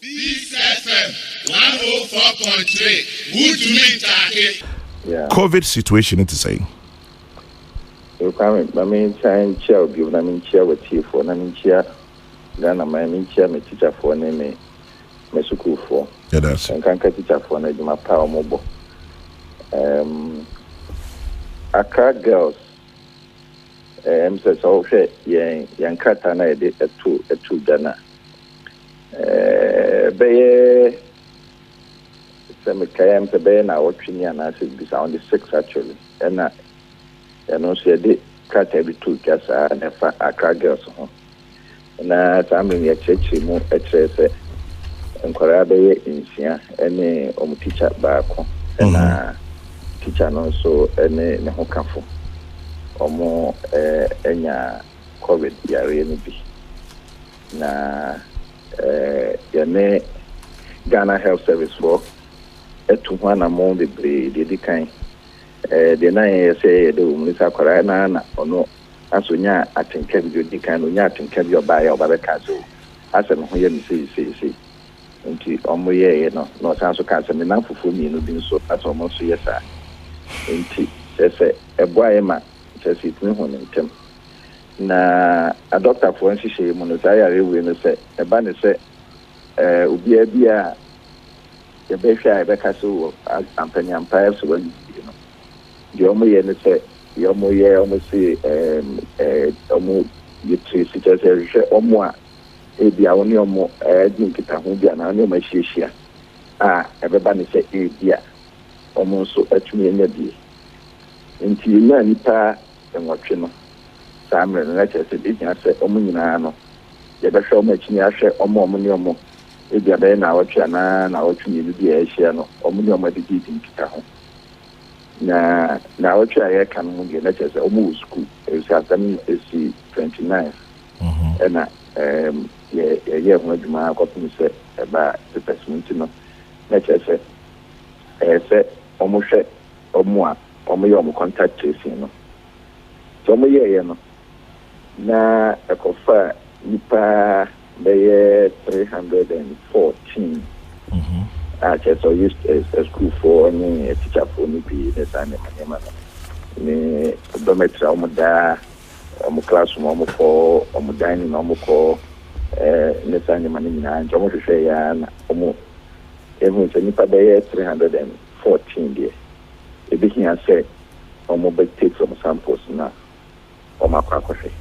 Peace FM 104.3. Good to meet you. Yeah. COVID situation to say. You come, I mean, Chan Chow, give them in chair with tea for them chair. Then I'm in chair, my teacher for name, my school for. Yeah, that's And can't catch teacher for name, my power mobile. Accra girls, says, oh, young cat and I did a two Ghana. Bay, Semikayam, the Bay, now watching and I said, this on the 6 actually. And also, they cut every 2 cats and Accra girls. And I'm in your church, and Korabe in Sia, any teacher back. And teacher also any Nehokafo. Omo enya COVID yare ni bi. Na yane Ghana Health Service for etu hwana mo bebre de kan de na say de umisa kwara na ono asonya atenka bi de kan no nya atenka bi oba ya oba be ka so asem ho ye ni si nti omo ye no no san so ka asem na fufu mi no bi so aso mo so yesa nti sese eboa ma sese tun ho ntem na a doctor for nhihye mu no tayare we no se eba ne se obi bia ye be hwa e be ka so ampanya empire so wali no de omo ye ne se ye omo si omo yitri si je se omo a ebia oni omo di nkita ho bia na oni omo hyiehia ebeba ne se ebia omo so atumi enya bi nti nya nipa enwotwe no samre na chese bi nya se omo nyina no ye be hwe omo akini ahwe omo ne omo ebia be na wotwe na wotwe ni bi e hia no omo ne omo de di nkita ho na wotwe aye kan mu de na chese omo school e se atam esi 29 ena ye ho adwuma akopun se eba department no na chese se omo hwe omo a omo ye omo contact tracing no so omo ye no na ekofa nipa be 314 so used as school for any teacher for me be the same manema ni dometra omo da omo classroom omo for omo dining omo ko ne sane manema na omo hwehwe ya na omo ehun se nipa be 314 there ebi can say omo be take some samples na omo akwakohwe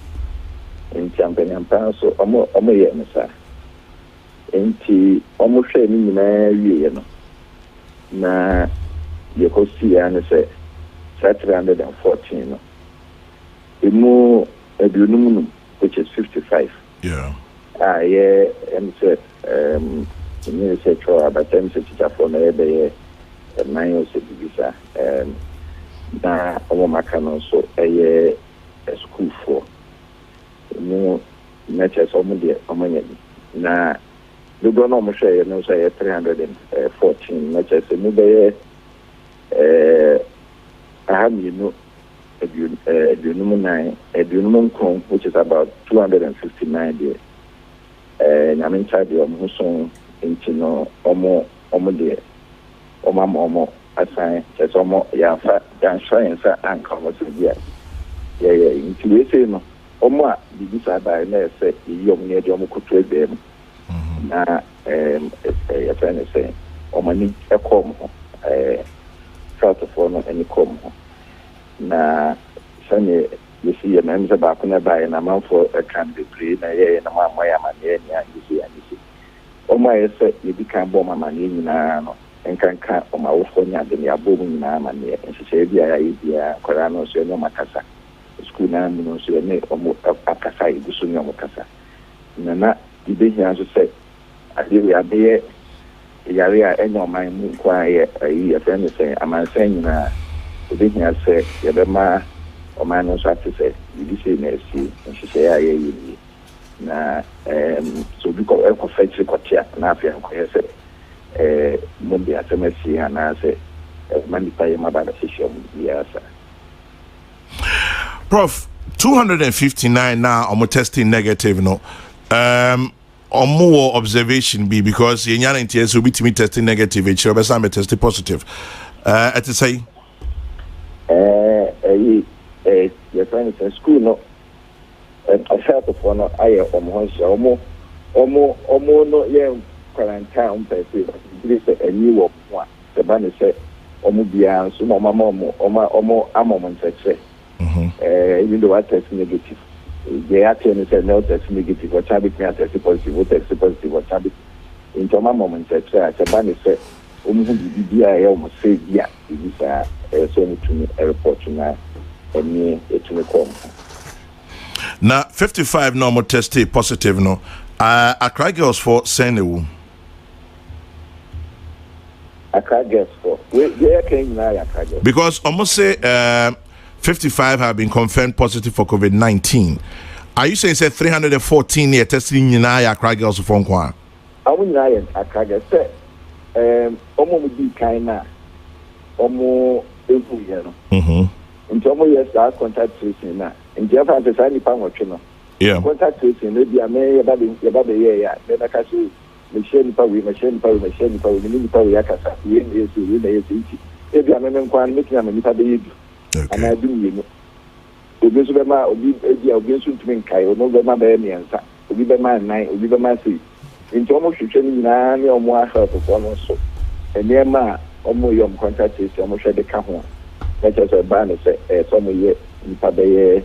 nti ampanya so omo ye nsa nti omo hwe ni nyina wie no na ye kosi ya ne say 314 no emu edunum which is 55 yeah say ni say cho abatem se teacher for na ebe nine o se bibisa na omo makano so eye school for no nature so mo de omo nya na do no mo share no say 314 nature se mo be ahami no edunum 9 edunum kon which is about 259 there na men charge omo so intino omo de omo assign just omo ya fa dan science and commerce dia yeah into we say no omo a bibisa by na say yom ne de omo kutu ebe mu na ya fa na say omo ni ekom ho south of no any kom ho na sanye yesi ya na mza ba kuna ba na manfo kan be pre na ye na ma ya ma ne ya yesi omo ya say yebi kan bo mama ne nyina no enkanka omawofo nya de ya bomu nyina ma ne nhyehyɛ bia ya bia kwara no so no makasa school na no so ne omo akasa igusu ne omo kasa na dibehia so sɛ ade ya be yare a enyo man mu kwa ye ya friend sɛ amansan nyina dibehia sɛ ya be ma oman no so ate sɛ bibi sɛ na esi nhyehyɛ ya ye yi na so bi ko fetch kotia na afia ko ye sɛ Monday asemesi anase manipa ye mabada session biasa. Prof, 259 now I'm testing negative no or more observation be because in your NTS will be to me testing negative, it shall be some testing positive. At the say, your friends in school, no, and I felt of one, I almost no, yeah, quarantine, a new one. The band said, Omubia, so Mama, a moment, say, even though I test negative. They actually said no test negative, or tablet me test positive, or test positive, or tablet. Into my moment, I said, said, I almost say, yeah, it is so to me, a report to me, and me, to me come. Now, 55 normal tested positive, no. I cry girls for Senewu. I cry girls for. Where can I cry girls? Because almost say 55 have been confirmed positive for COVID-19. Are you saying say 314 near testing in I cry girls for Nkwa? I wouldn't lie, I cry girls. Omo be kind Omo every year. Into Omo yes, I contact tracing now. In Japan, the sign pound or channel. Yeah. Contact tracing, maybe I may about the year. Then I can see machine power, machine power, machine yakasa. Maybe I remember making a manipulated. And I do you Obisubema, Obi to me, Kai, no Bema Baby answer. Obibema 9, Obibema 3. In Tomo Shuchen, Nani or more help of one also. And near Ma, Omo Yom contact is almost at the Kahon. Let us a banner say, some year in Pabaye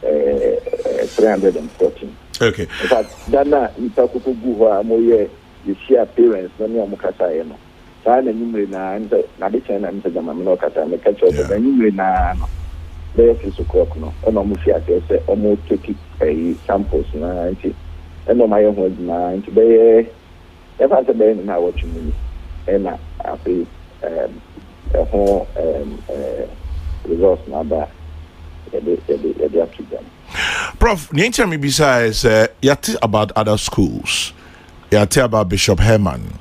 314. Okay. In fact, Dana, in Takuku Buha, Moye, you see appearance, no more Mukasa. Sana nyumre na bicha na mtega mamino kata me catch up na nyumre na be fiso crop no ono mu fi ase se omo take samples na nti eno ma ye ho na nti be e fa se be na watch mu e na afi results na ba e up to them. Prof, the answer me besides yet about other schools. Yet about Bishop Herman.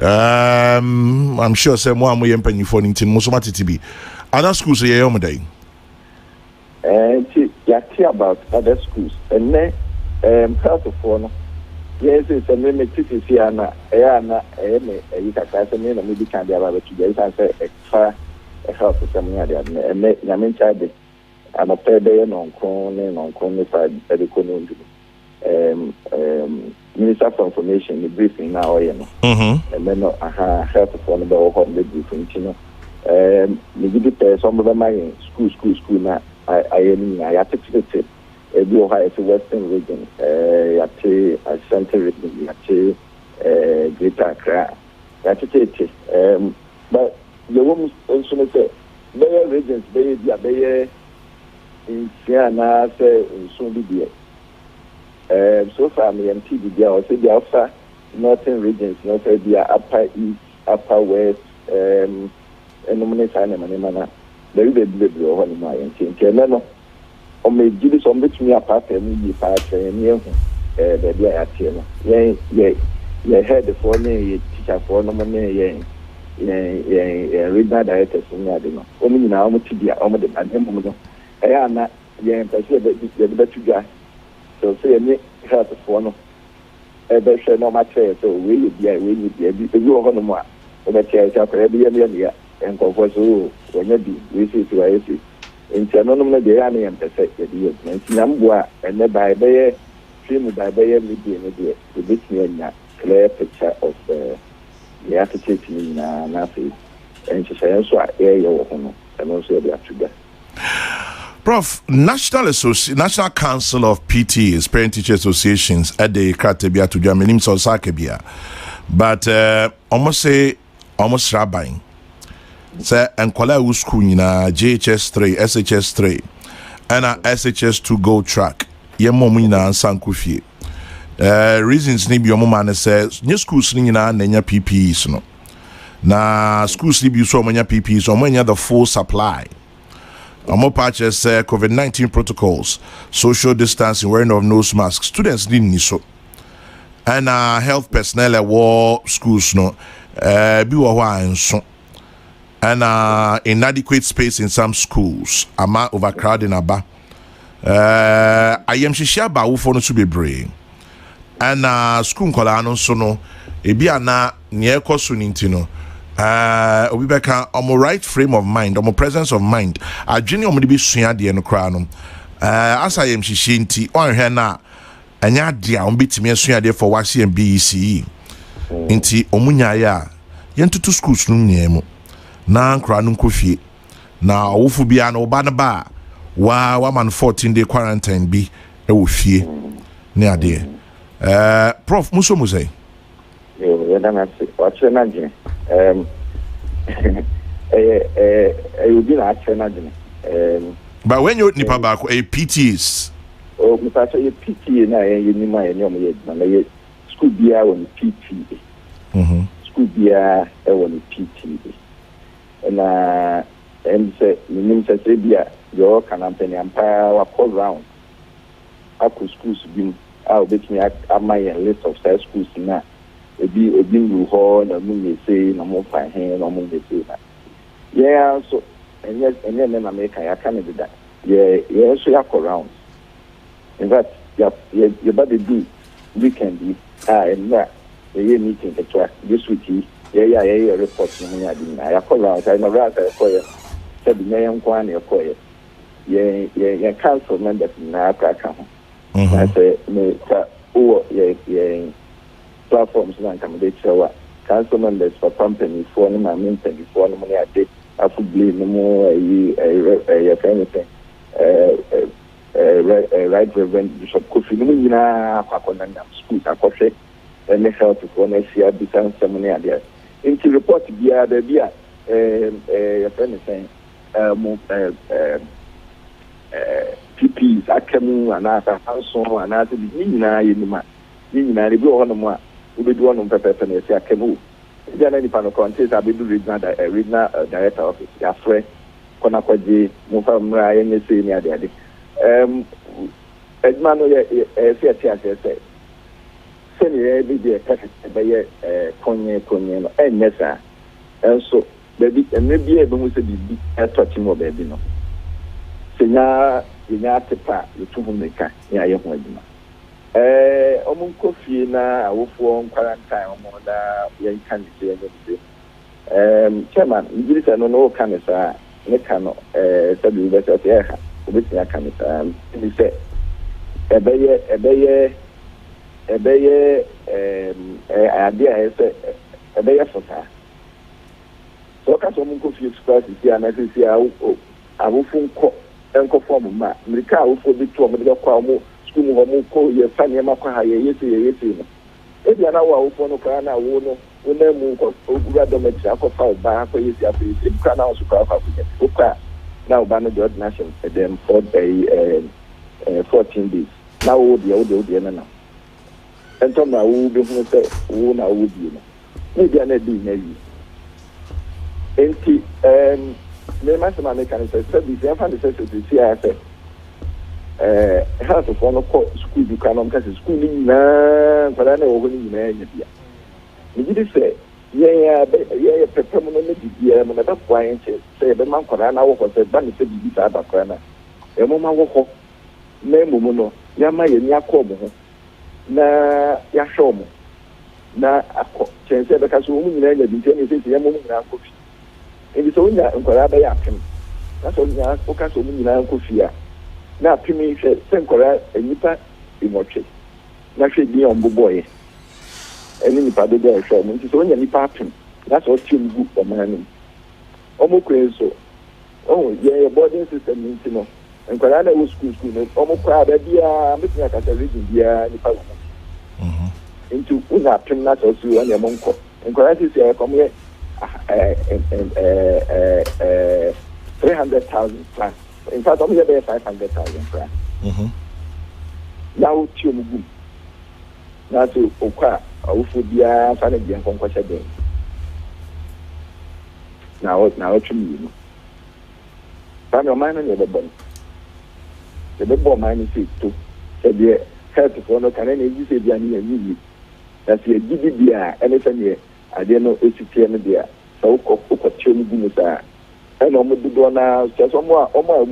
I'm sure some more we employ for into Musomati be. Other schools here on day. Yeah, about other schools. And then, part of one. Yes, it's a limit to see Anna, you can pass a minute, and maybe can be about to get extra help for some other. And Yamin Chadi, I'm a pair day on Kone side, Minister for Information, the briefing now, you know. And then I have to follow the whole briefing, you know. Maybe some of them are school now. I articulated a blue high Western region, a Central region, Greater Accra. But the woman also said, Bayer regions, Bayer in Siena, say, soon be so far, me and TB, also the Alpha Northern regions, not the Upper East, Upper West, and nominate Animana. There is a little one in my and or may give it some bit me apart and me part and near the day at him. Yea, heard the foreign teacher for nominee, regional directors in Yadino. Only now, Mutibia, Omad and Emuno. I am not, the better guy. So say any help for no. Ebe share no matter so we be you are no more. Ebe share share every year and conform so when you be we see to I see. In Channel no dey am am say you dey. Nambua and by be stream by be media media. The bit me clear picture of the attitude na face. And she say so air your hono and also the attribute. Prof, National Council of PTAs, Parent Teacher Associations, at the Kratebia to Germany, so Sakebia. But almost rabbi. Say, and Kola school in JHS 3, SHS 3, and SHS 2 Go Track. Yemomina and Sankufi. Reasons need your mama says, new schools in Nanya PPEs. No. Na schools need you so many PPEs, or many other full supply. More patches COVID-19 protocols, social distancing, wearing of nose masks. Students didn't so. And health personnel at war schools no be and so. And inadequate space in some schools. Ama overcrowding aba. I am shisha ba ufo no to be brave. ana school nkola no so no ebi ana ne ekoso nintino obi beka omo right frame of mind omo presence of mind adwene omo de bi sua de no kra no asa yem hihye nti onhwe na anya de a omo betimi asua de for wase BECE nti omunya ya yentutu schools no nyemu na nkra no nkofie na owofu bia na oba na ba wa man 14-day quarantine bi e wo fie ne ade prof muso musai yo na se wache na je you did actually imagine. But when you nipa back a PTs. Oh, me pass a PTA na you ni ma any omo na school bia won PTA. School bia e won PTA. Na say me say bia your can ampany empire wa call round. Aku schools bim a obetimi my list of schools na ebi ngu ho na mu me say na mo fa he na mo me say na. Yeah, so and then America, I can't do that. Yeah, so you around. In fact, you better do weekend. And that the meeting this week. Yeah, report me. I call around. I know that I call you. Said the mayor Kwan, you call you. Yeah, council members in Africa. I say, me, platforms and accommodate show. Council members for company for them, I mean, for them, I did. Affably no more anything. Right Reverend Bishop Kofi no nyina akwakonanda schools akɔhwɛ and health for next year be some ceremony there. Into report bia da bia your friend is saying PPs akamu anata hanso anata nyina yinima nyina re bi ho no mo a obedu ono pepepe na esi akamu. The only panel contest I be do regional director office. Ya friend, kona kwaji mufa mra yenye se ni ade ade. Edmano ye se say. Send ye be the be konye no. Nessa. And so baby and maybe e be mu se bibi e touch mo baby no. Senya tepa you to home make ya ye ho adwuma. Omun kofi na awofo quarantine omo da yen kan je chairman ngirisa no kan sa ne kan sabi be se ha obeti ya kan sa ni se ebeye idea ese ebeye fota so ka so mun kofi express si ana si awofo enko form ma mirika awofo bi to omo de kwa omo school mo ko ye fane ma kwa ha ye yesi no e bia na wa wo fo no kwa na wo no wo na mu ko ogura dormitory akofa ba ko yesi afi e kwa na so kwa fa ko kwa na ba no the ordination them for 14 days na wo de na ento na wo be hu se wo na wo di no e bia na di na yi enti me ma se ma me kan se bi se fa de se si afa health for no school du kanom kasi school ni na fara na wo ni na nya bia ni gidi se ye pepem no ne bibia mo na ba kwa enche se be man kwara na wo ko se ba ni se bibi sa ba kwa na e mo ma wo ko na mo no ya ma ye ni akọ mo ho na ya show mo na akọ chense be kaso mo nyina nya bi ntene se ye mo nyina akọ fi e so nya nkwara ba ya apem na so nya o kaso mo nyina akọ fi a na pimi hwe senkora enipa imoche na hwe bi on boboye eni nipa de dey hwe mo nti so nya nipa apim na so tim gu o manu omo kwenso ye boarding system nti no enkora na wo school no omo kwa da bia metia ka ta region bia nipa wo nti una apim na so su anya mo nko enkora ti se ko mo 300,000 plus. In fact, I'm here 500,000 francs. Now, Chumugu. Now, to Oka, Ufubia, Fanny, and Conquest again. Now, Chumugu. Family mine and the bone. The bone mine is too. Said the health for no can any use it any. That's a GDBR, anything here. I didn't know ACTM there. So, Chumugu. And almost do now just almost report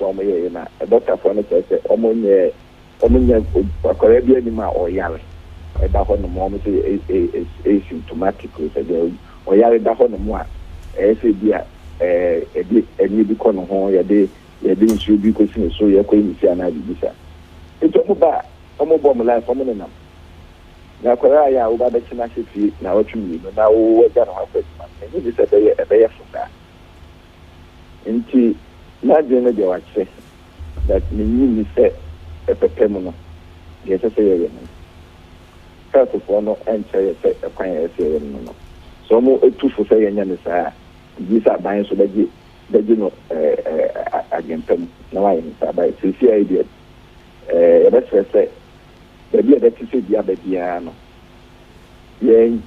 on me. A doctor for me says almost omunya akwara bi ani ma oyare eda ho no mo say asymptomatic so dey oyare da ho no mo a say bia eni bi ko no ho ye de nsu bi ko sin so ye ko ni si ana bi bisa eto mo ba omo bo mo life omo nenam na akwara ya wo ba da china fi na otwumi no na wo ga no hafa ni bi say be ye fuka nti na de no de wa che that ni say epepem no ye say ye no so for no enche say ekwan ye say no so mo etufu say ye nya ne saa bisa ban so daji no agempem na wa yin sa ba sisi idea e be say the be that say dia ba dia no ye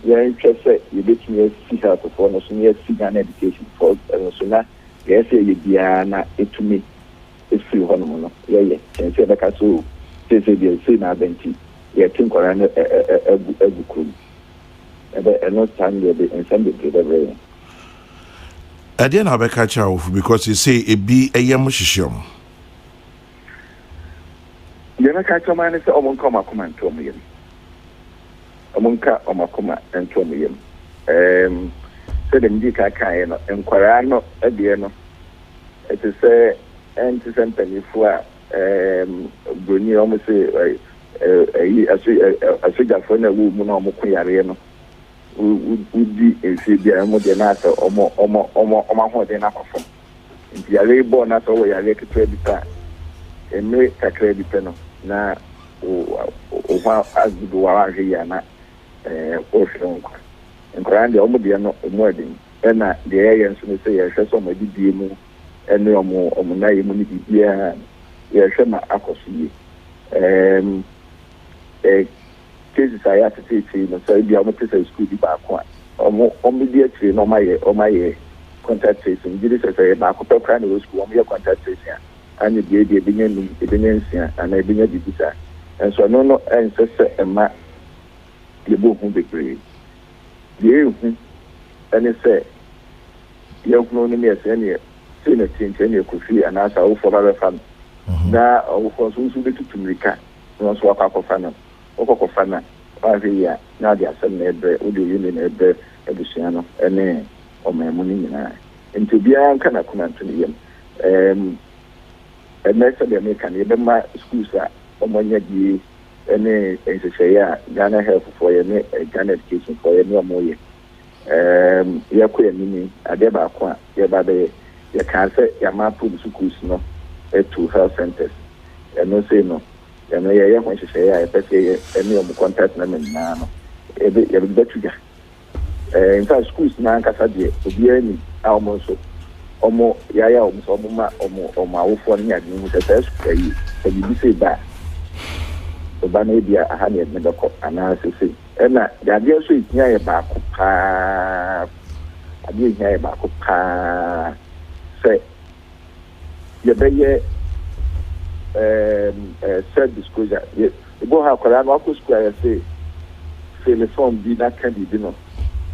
twese ye betumi see how to for no so ye see an education for so na ye say ye dia na etumi efi ho no no ye say be ka so say dia say na benti ye tin kwara na agu krum ebe no stand ye be ensem be be I didn't have a catch off because you say it be a yamushishum. You're not catch a man is a woman come a command to me. A monka or macoma and to me. Said him dick I can inquire no at the end. It is a anti-sentence for Bruni almost say a figure for a woman or Mukuariano. Would be a figure more than us or more than a perform. If you are born as always, I like a credit card and make a credit penal. Now, as you do our here, ocean and grand the Omodiano wedding. And the aliens may say, I shall somebody be more and no more on my immunity. Yeah, Shema Akosi. Cases I have to take in so be able to say school back one. Or mediately no my contact tracing. This is a back of primary school, your contact tracing. And the baby beginning and I begin to visa. And so no ancestor and ma the book who be great. You and it say, you know me as any senior change any could see and ask our father fan. Now, of course, who's to be to America. No swap up of fan. Okofana here now they are sending Udu Union Ediciano and or my money and to be a kind of command to him. And next of the American, even my schools are on any Ghana health for any Ghana education for any more year. Yaku meaning a deba, you can't say Yamapu schools no to health centers and no say no. And I want to say, I say, any of the contact them now. Every better. In fact, schools now, Casadia, to be any almost Yaya or my phone, with a test, and you say that. The Banabia, a honey medical analysis. And the idea is near about I didn't hear about say, you be said disclosure. The boy have Colorado Square say telephone be that can be dinner.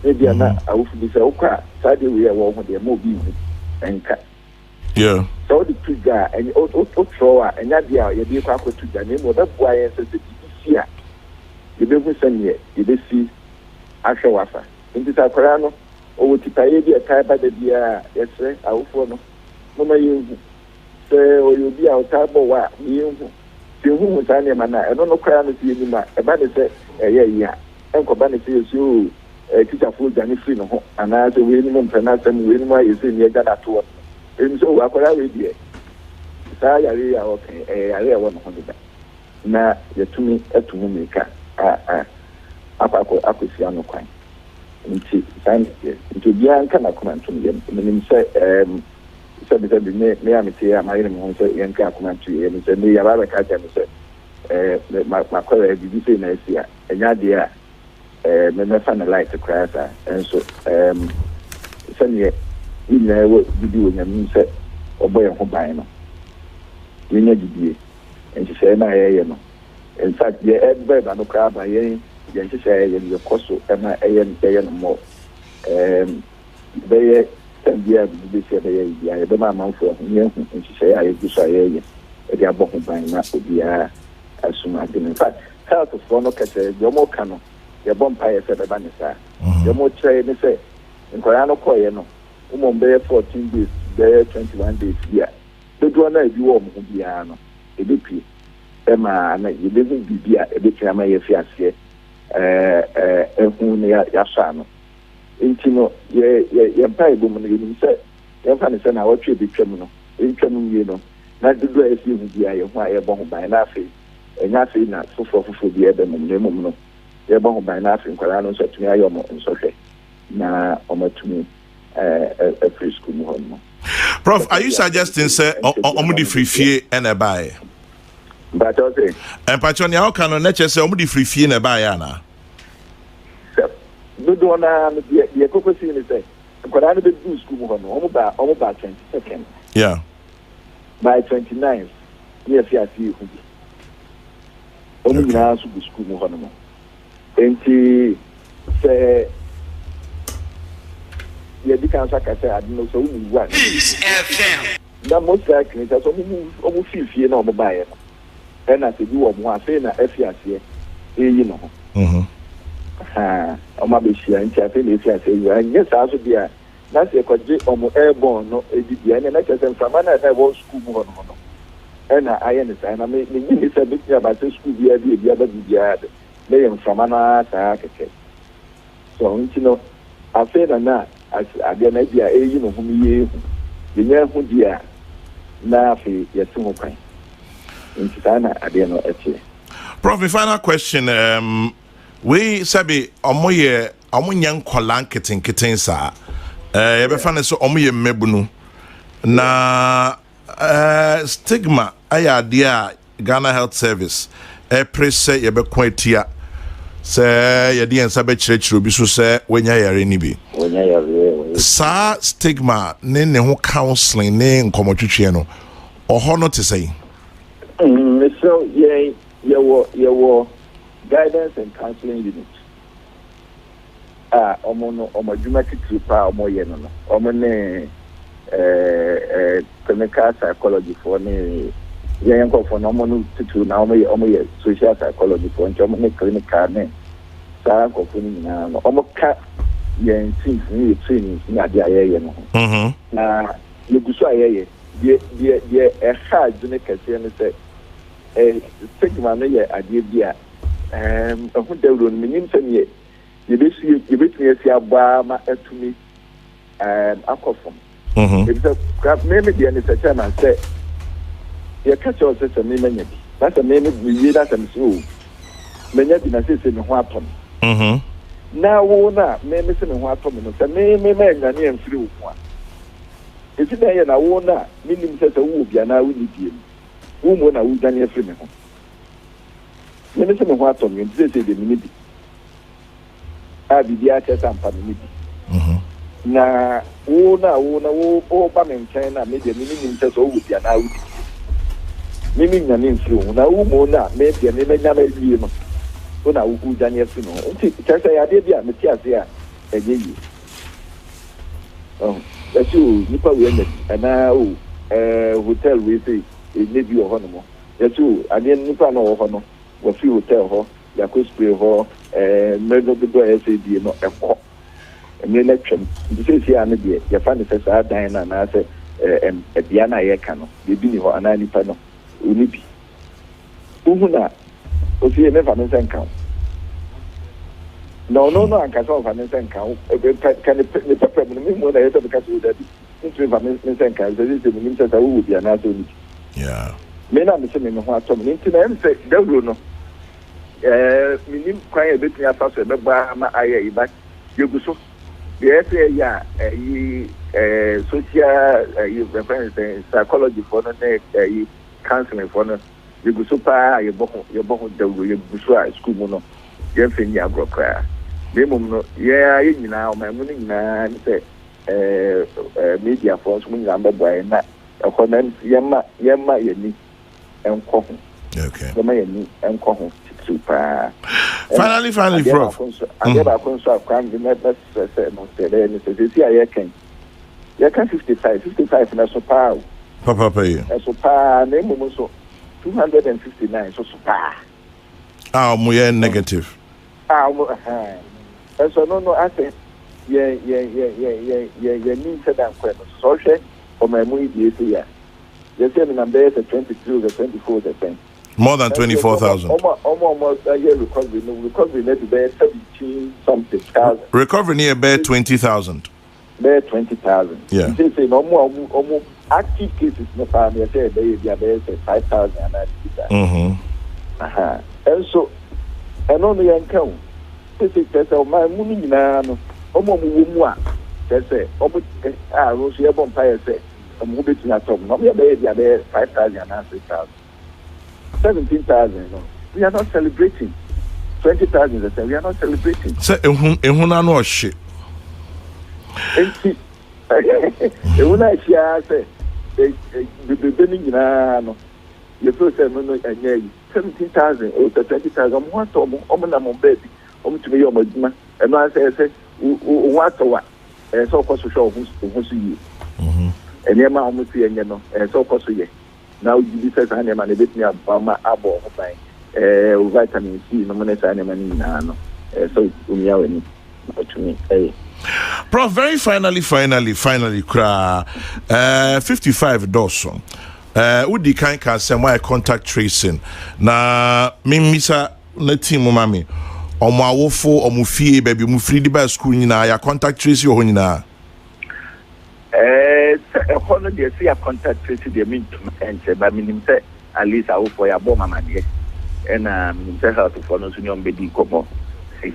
Maybe I'm not. I will be so quiet. Saturday we are one with the mobile and cat. Yeah. So the trigger and thrower and that year you be quite to the name of that boy and says here. You don't send yet. You don't see actual wafer. In this Colorado or to pay a type by the year. Yes, sir. I will follow. No, you. So you be out wa you who was any man. I don't know crime is in my about say yeah. Uncle Banny says you teacher food and free no and as a minimum pronounce and win my is in your Ghana to and so I could already be a okay a 100 now you to me at to make Apako Quine into sign into Bian can I come to me and say so because me am here my name say yen ka kuma to yen say me ya ba ka ja me say my kwere bi say na sia enya de me fa na light crash and so say ne ni na wo bi wo nyam say oboy ho ban no yen didie and say na ye no in fact the every ba no kra ba yen say yen ye koso e ma yen no mo be Bia be said, the man for him, and she say, I do say, the above by not to be a asuma in fact health for no kete your mo kano your bompire se beba ne sa your mo try ne say nkwara no koye no be 14 days be 21 days here the do na bi wo mo bia no e be pie ema na ye be bibia e be tiama ye fi ase ehun ne ya sha no enti no ye mpa ebo mo ne ni say ye fa ne say na wo twa bi twam no ntwam wie no na dodo a esi hu bia ye ho a ye bon ban na afi enya afi na fofo bia be mo ne mum no ye bon ban na afi nkwara no so tumi ayo mo nso hwe na omatumi free school mo no. Prof, are you suggesting say omudi free fee and a buy? But okay. And patron ya kan no neche say omudi free fee na buy na. Dodo na ye kokosi ni say nkwara no be do school mo no omo ba 22nd. Yeah. By 29th, yes, I see you. Only now to the school more on. And say, yeah, the cancer, I said, I didn't know so what. That most likely, that's almost 50 years on the buyer. And I said, you are one saying that FCC, you know. I'm a bit sure, and I say, and yes, I should be a. That's a quadri almost airborne, no, a DBN, and I just am from an I school more on. And I understand. I mean, it's a bit about the school, the other DBN, they am from an architect. So, you know, I said, and that, as I get an idea, you know, whom you, the near who dear, now, yes, some kind. In Sana, I didn't know actually. Prof, final question. We sabi omoye omunyan kwalan keten sa. Yɛbɛfa ne so ɔmo yɛ mmabunu na stigma ayɛ adeɛ a Ghana Health Service ɛpere sɛ yɛbɛko atia sɛ yɛde yɛn nsa bɛkyerɛkyerɛ obi so sɛ wɔnya yare ni bi saa stigma ne ho counseling ne nkɔmmɔtwitwie no ɔhɔ no te sɛ so yɛwɔ guidance and counseling unit omo dwuma titiri pa omo ye no omo ne clinical psychology for ne yen ko for no omo no titiri na omo ye social psychology for omo ne clinical ne sa ko for ni na omo ka yen things ni training ni ade ayeye no na ye gusu ayeye ye ha dwune kase ne se stigma no ye ade bia hu dawro no minim se ne you bet me abba ma atumi akofom if the grab maybe the any such man say you catch us as a menya bi that's a maybe we that am so menya bi na say me ho atom na wo na me say me ho atom no say me ngane amfiri wo ho a esi na ye na wo na minim say wo bia na wo ni biem wo mo na wo gane afiri me ho me say me ho atom you say de me bi bibi ate sampa me bi na wo ba me nkyɛn na me de me nim sɛ so wo bia na wo di me nya ne mfiri na wo mo na me de me nya na wie no wo na wo gane afi no nti kyerɛ ya de bia me ti ase a ɛnyɛ yi ɛso nipa wo nya na hotel we say ɛnyɛ bi wɔ hɔ no mo ɛso ade nipa no wɔ hɔ no wo fi hotel hɔ yakɔ spray hɔ mmedo dodo SAD no ɛkɔ emele twem ndise si ane de ya fa ne sɛ saa dan na na sɛ bia na yɛ ka no bebi ni hɔ ana nipa no oni bi uhu na ofi e nefa ne nka no ankasa of ne nka kan ne papa me mo na yɛ sɛ ka so da bi ntu fa ne nka sɛ sɛ me nimsa sa wo bia na so ni yeah me na me sɛ me ho atom ne nti na em sɛ dawro no minim kwan e betumi afa so beba ma aye iba yegu so the say social reference psychology for no counseling for no yegu so pa ye boho dawo yegu so a school mu no ye mfe ni agrokra be mum no ye nyina o ma mu nyina ni say media for so mu nyina beba na ekonan yema ye ni enko ho okay yema ye ni enko ho super. Finally, Prof. I never consult crime. You never say no. Say see, I can. You can 55 na so power. Papa pay. So power. Name so 259 so pa Mo negative. And so no I say yeah need to that question so she for my movie this year you say the number is 22 or 24 the thing more than 24,000 almost a year recovery net to be 17 something thousand recovery near bear 20,000 bear 20,000 yeah they say no more active cases no family say they 5,000 and and so and only young count this is my money no mu a say Rose ya bonfire say mo betu na top no me be 5,000 and 6,000 17,000 no we are not celebrating 20,000 we are not celebrating say ehuna no ohye enti ehuna hia say be ni nyina no you feel say no anya 17,000 or 20,000 mo to mo na mo baby o tumi yo maduma eno say what so ko so show who see you enema o mutu enye no so ko so ye now you say say enema na betumi abama abo ho ban vitamin C no mo na say enema ni na no so umia weni otumi Prof, very finally kra 55 Dawson udi kan say my contact tracing na mimisa na team mami omo awofo omo fie baby mu free di ba school nyina ya contact tracing ho nyina hono de see contact tracing de mean to ba minim say at least awofo ya bo mama de na minim say health for no sunyo mbedi komo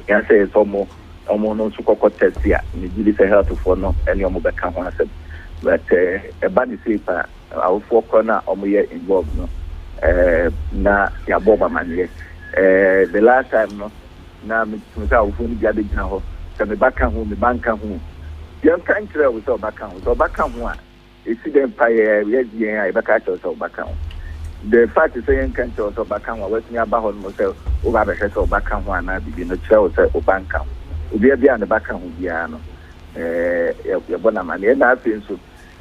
ya say somo omo no su kokko test ya ni gidi say health for no ene omo be ka ho asem but ba ni say pa awofo ko na omo ye involved no na ya bo mama de the last time no na me tumusa awofo ni biade gina ho se me baka ho me banka ho yan kan kire wo so baka ho a esi dem pa ye yen ai baka so baka ho the fact is yan kan kire so baka ho wetin aba ho no se o ba be so baka ho na bibi no kire wo se o banka ho obi bia na baka ho bia no ya bona mane na afi so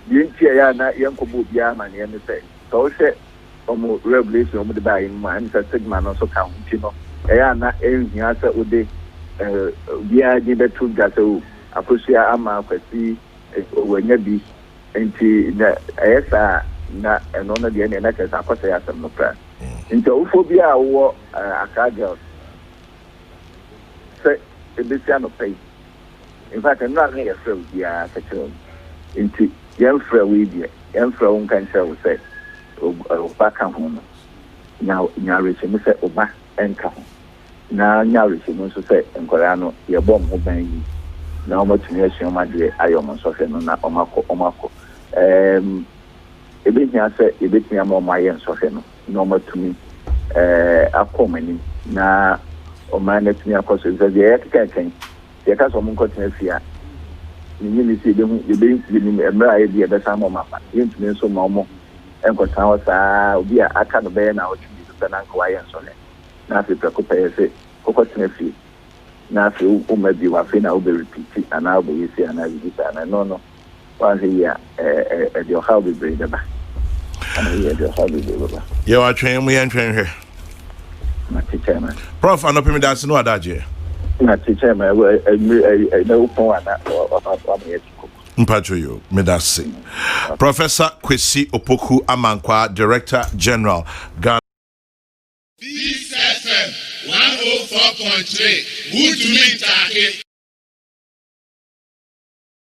yin tie ya na yan ko bo bia mane ne se so se omo regulation omo de ba yin ma an se sigma no so ka ho ti no ya na enhia se ode bia di betu gaso akosia ama kwasi wanya bi enti na esa na eno na de na kasa akosa ya sam no pra enti ofobia wo akaga se ebisia no pay in fact no na ya frɛ bia sekere enti yan frɛ we bia yan frɛ won kan sɛ wo sɛ oba ka ho no nya reche mi sɛ oba enka ho na nya reche no so sɛ nkɔra no ye bom ho ban yi na omatumi ahia ma de ayo mo so hwɛ no na omako ebehia sɛ ebetumi ama mo ayɛ so hwɛ no na omatumi akɔmani na omane tumi akɔso sɛ ye kan ye ka so mo nkɔtena fia ni ni si de hu ni emra ye de be samo mapa yentumi so ma mo enkɔtan ho saa obi a aka no be na otumi so na nka wayɛ so ne na afi preko pɛ sɛ kokɔtena fie na afi o ma bi wa fi na o be repeat ana o be yesi ana bi sa na no wa se ya de o how be bring ba ana ye de how be ba ye wa twen mu ye ntwen hwɛ na teacher man Prof anopimi dance no adaje na teacher man na upon ana o me yetiko mpacho yo medase Professor Kwesi Opoku Amankwa Director General Ghana Peace FM 104.3 Good to meet